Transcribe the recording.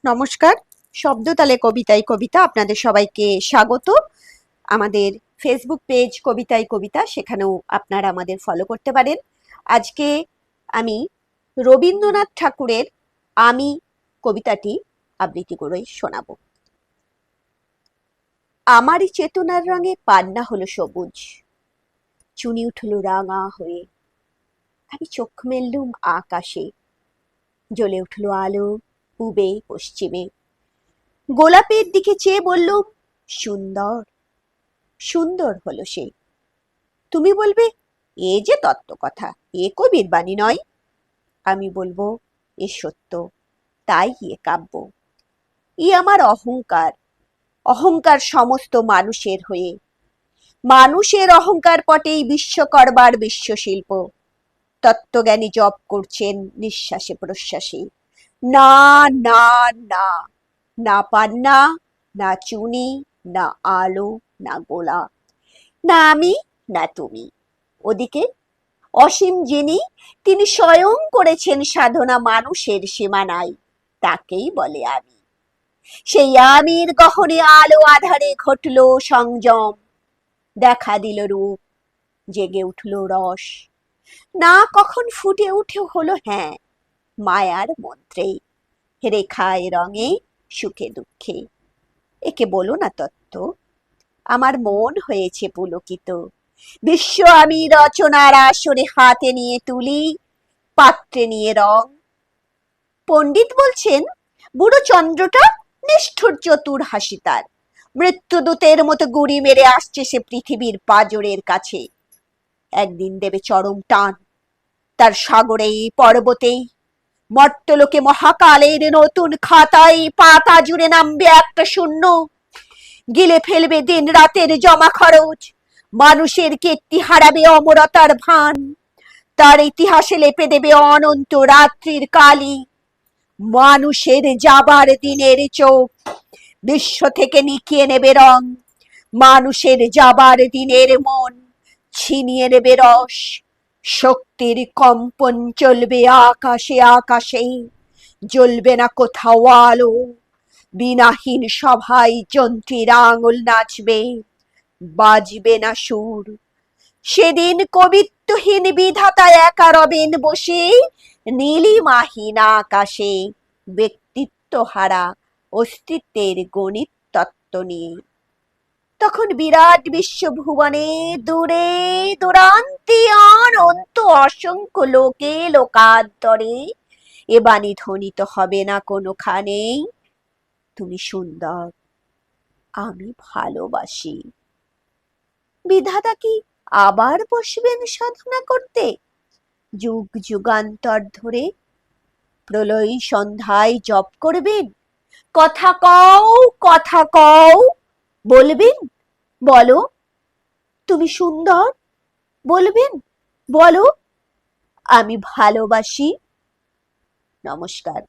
নমস্কার। শব্দতালে কবিতায় কবিতা আপনাদের সবাইকে স্বাগত। আমাদের ফেসবুক পেজ কবিতায় কবিতা, সেখানেও আপনারা আমাদের ফলো করতে পারেন। আজকে আমি রবীন্দ্রনাথ ঠাকুরের আমি কবিতাটি আবৃত্তি করে শোনাব। আমারই চেতনার রঙে পান্না হলো সবুজ, চুনি উঠল রাঙা হয়ে। আমি চোখ মেললুম আকাশে, জ্বলে উঠল আলো পূবে পশ্চিমে। গোলাপের দিকে চেয়ে বললুম, সুন্দর সুন্দর হলো সে। তুমি বলবে, এ যে তত্ত্ব কথা, এ কবির বাণী নয়। আমি বলবো, এ সত্য, তাই এ কাব্য। ই আমার অহংকার, অহংকার সমস্ত মানুষের হয়ে। মানুষের অহংকার পটেই বিশ্ব করবার বিশ্বশিল্প। তত্ত্বজ্ঞানী জপ করছেন নিঃশ্বাসে প্রশ্বাসে। না না না, না পান্না, না চুনি, না আলো, না গোলাপ, না আমি, না তুমি। ওদিকে অসীম যিনি, তিনি স্বয়ং করেছেন সাধনা মানুষের সীমানায়, তাকেই বলে আমি। সেই আমির গহনে আলো আধারে ঘটল সংযম, দেখা দিল রূপ, জেগে উঠল রস। না কখন ফুটে উঠে হলো হ্যাঁ মায়ার মন্ত্রে, রেখায় রঙে সুখে দুঃখে। একে বলো না তত্ত্ব, আমার মন হয়েছে পুলকিত। বিশ্ব আমি রচনার আসরে হাতে নিয়ে তুলি, পাত্রে নিয়ে রং। পণ্ডিত বলছেন বুড়ো চন্দ্রটা নিষ্ঠুর চতুর হাসি তার। মৃত্যুদূতের মতো গুড়ি মেরে আসছে সে পৃথিবীর পাজরের কাছে। একদিন দেবে চরম টান তার সাগরেই পর্বতেই। মর্তলোকে মহাকালের নতুন খাতায় পাতা জুড়ে নামবে একটা শূন্য, গিলে ফেলবে দিন রাতের জমা খরচ। মানুষের কীর্তি হারাবে অমরতার ভান, তার ইতিহাসে লেপে দেবে অনন্ত রাত্রির কালি। মানুষের যাবার দিনের চোখ বিশ্ব থেকে নিকিয়ে নেবে রং, মানুষের যাবার দিনের মন ছিনিয়ে নেবে রস। শক্তির কম্পন চলবে আকাশে আকাশে, জ্বলবে না কোথাও আলো। বিনাহীন সভায় যন্ত্রীর আঙুল নাচবে, বাজবে না সুর। সেদিন কবিত্বহীন বিধাতা একা রবেন বসে নীলিমাহীন আকাশে, ব্যক্তিত্ব হারা অস্তিত্বের গণিত তত্ত্ব নিয়ে। তখন বিরাট বিশ্বভুবনে দূরে দূরান্তে অনন্ত অসংখ্য লোকে লোকান্তরে এ বাণী ধ্বনিত হবে না কোনোখানেই, তুমি সুন্দর, আমি ভালোবাসি। বিধাতা কি আবার বসবেন সাধনা করতে? যুগ যুগান্তর ধরে প্রলয়ী সন্ধ্যায় জপ করবেন? কথা কও, কথা কও, বলবেন, বলো তুমি সুন্দর, বলবেন, বলো আমি ভালোবাসি। নমস্কার।